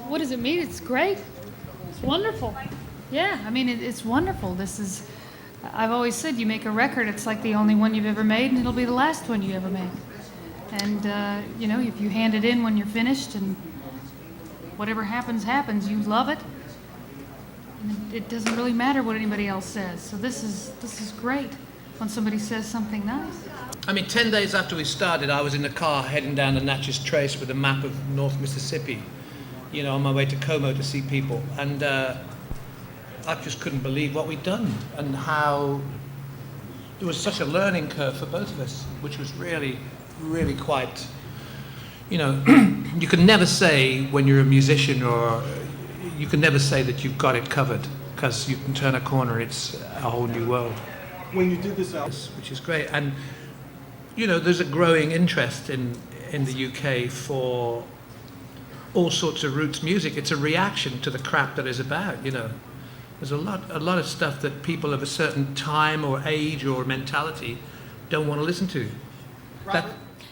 What does it mean? It's great. It's wonderful. Yeah, I mean, it's wonderful. I've always said you make a record, it's like the only one you've ever made, and it'll be the last one you ever make. And, if you hand it in when you're finished and whatever happens, happens, you love it. And it doesn't really matter what anybody else says. So this is great when somebody says something nice. I mean, 10 days after we started, I was in the car heading down the Natchez Trace with a map of North Mississippi, on my way to Como to see people. And I just couldn't believe what we'd done and how it was such a learning curve for both of us, which was really, really quite, you can never say when you're a musician, or you can never say that you've got it covered, because you can turn a corner, it's a whole new world. When you did this album, Which is great. And there's a growing interest in the UK for all sorts of roots music. It's a reaction to the crap that is about, There's a lot of stuff that people of a certain time or age or mentality don't want to listen to.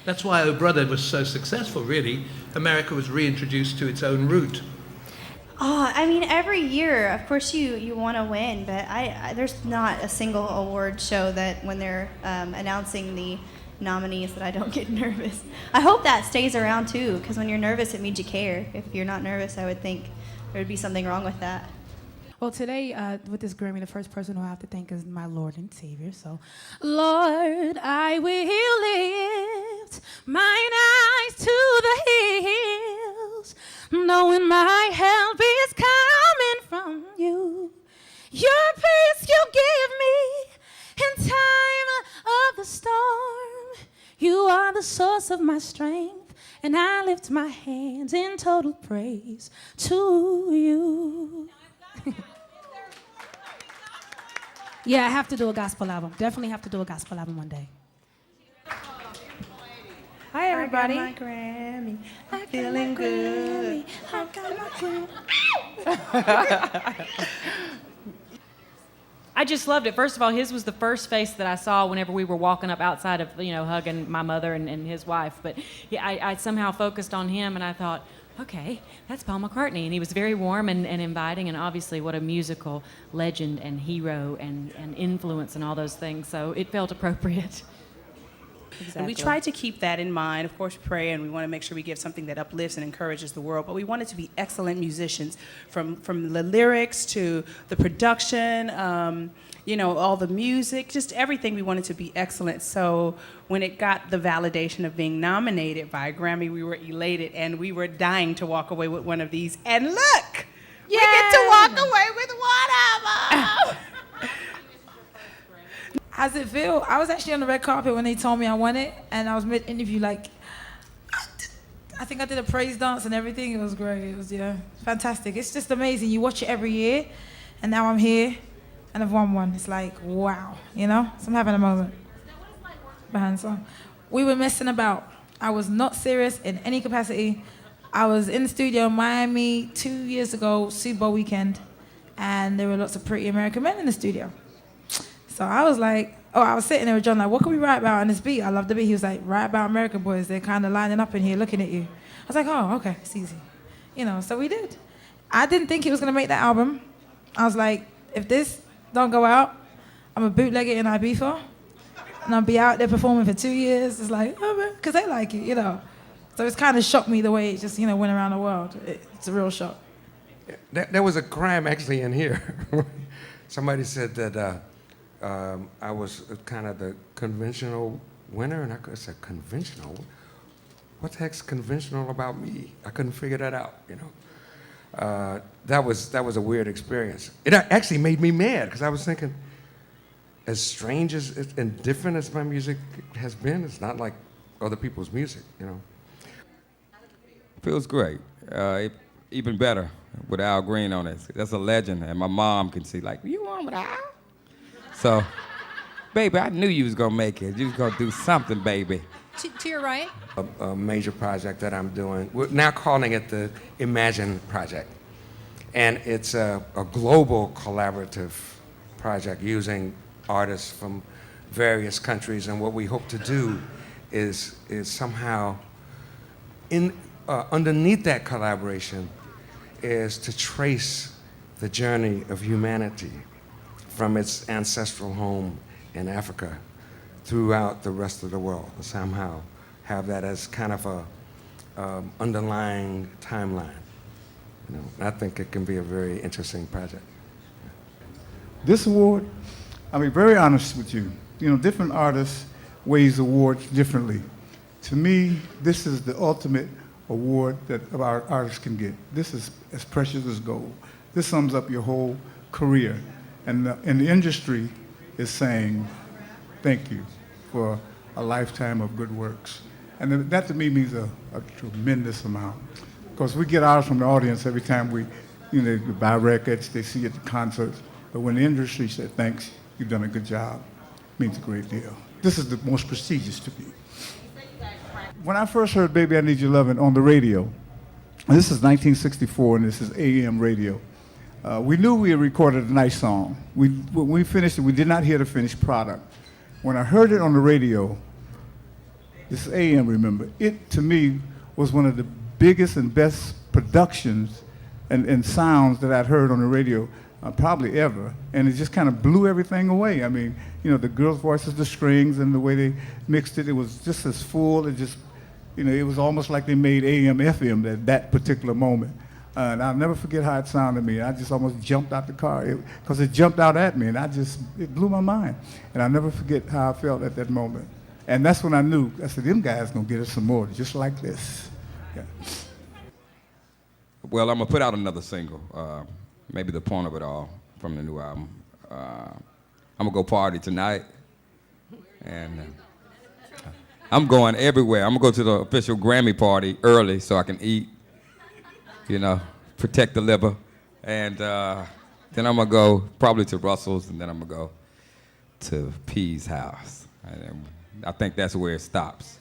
That's why Oh Brother was so successful, really. America was reintroduced to its own root. Oh, I mean, every year, of course, you want to win, but there's not a single award show that when they're announcing the nominees that I don't get nervous. I hope that stays around too, because when you're nervous, it means you care. If you're not nervous, I would think there would be something wrong with that. Well, today, with this Grammy, the first person who I have to thank is my Lord and Savior. So, Lord, I will lift mine eyes to the hills, knowing my help is coming from you. Your peace you give me in time of the storm. You are the source of my strength, and I lift my hands in total praise to you. Yeah, I have to do a gospel album. Definitely have to do a gospel album one day. Hi, everybody. I got my Grammy. I'm feeling good. I got my Grammy. I just loved it. First of all, his was the first face that I saw whenever we were walking up outside of, hugging my mother and his wife. But yeah, I somehow focused on him, and I thought, okay, that's Paul McCartney. And he was very warm and inviting, and obviously what a musical legend and hero and influence and all those things. So it felt appropriate. Exactly. And we try to keep that in mind. Of course, pray, and we want to make sure we give something that uplifts and encourages the world. But we want it to be excellent musicians, from the lyrics to the production, all the music, just everything. We want it to be excellent. So when it got the validation of being nominated by a Grammy, we were elated, and we were dying to walk away with one of these. And look, we get to walk away with one of them. How's it feel? I was actually on the red carpet when they told me I won it, and I was mid-interview, I think I did a praise dance and everything. It was great. It was, fantastic. It's just amazing. You watch it every year, and now I'm here, and I've won one. It's like, wow, So I'm having a moment. Behind the song. We were messing about. I was not serious in any capacity. I was in the studio in Miami 2 years ago, Super Bowl weekend, and there were lots of pretty American men in the studio. So I was like, I was sitting there with John, like, what can we write about on this beat? I love the beat. He was like, write about American boys. They're kind of lining up in here looking at you. I was like, oh, okay, it's easy. So we did. I didn't think he was going to make that album. I was like, if this don't go out, I'm going to bootleg it in Ibiza, and I'll be out there performing for 2 years. It's like, oh, man, because they like it, So it's kind of shocked me the way it just, went around the world. It's a real shock. There was a crime actually in here. Somebody said that I was kind of the conventional winner, and I said, conventional? What the heck's conventional about me? I couldn't figure that out, That was a weird experience. It actually made me mad, because I was thinking, as strange and different as my music has been, it's not like other people's music, Feels great. Even better with Al Green on it. That's a legend, and my mom can see, you on with Al? So, baby, I knew you was gonna make it. You was gonna do something, baby. To your right. A major project that I'm doing. We're now calling it the Imagine Project. And it's a global collaborative project using artists from various countries. And what we hope to do is somehow, underneath that collaboration, is to trace the journey of humanity from its ancestral home in Africa throughout the rest of the world, and somehow have that as kind of a underlying timeline. You know, and I think it can be a very interesting project. This award, I'll be very honest with you. You know, different artists weighs awards differently. To me, this is the ultimate award that our artists can get. This is as precious as gold. This sums up your whole career. And the industry is saying, thank you for a lifetime of good works. And that to me means a tremendous amount. Because we get ours from the audience every time we buy records, they see it at the concerts. But when the industry said, thanks, you've done a good job, it means a great deal. This is the most prestigious to me. When I first heard Baby I Need Your Lovin' on the radio, this is 1964 and this is AM radio, we knew we had recorded a nice song. When we finished it, we did not hear the finished product. When I heard it on the radio, this is AM, remember, it to me was one of the biggest and best productions and sounds that I'd heard on the radio probably ever. And it just kind of blew everything away. I mean, you know, the girls' voices, the strings, and the way they mixed it, it was just as full. It just, you know, it was almost like they made AM, FM at that particular moment. And I'll never forget how it sounded to me. I just almost jumped out the car because it jumped out at me, and it blew my mind. And I'll never forget how I felt at that moment. And that's when I knew, I said, them guys gonna get us some more, just like this. Yeah. Well, I'm gonna put out another single, maybe the point of it all from the new album. I'm gonna go party tonight, and I'm going everywhere. I'm gonna go to the official Grammy party early so I can eat, you know, protect the liver, and then I'm gonna go probably to Russell's, and then I'm gonna go to P's house. And I think that's where it stops.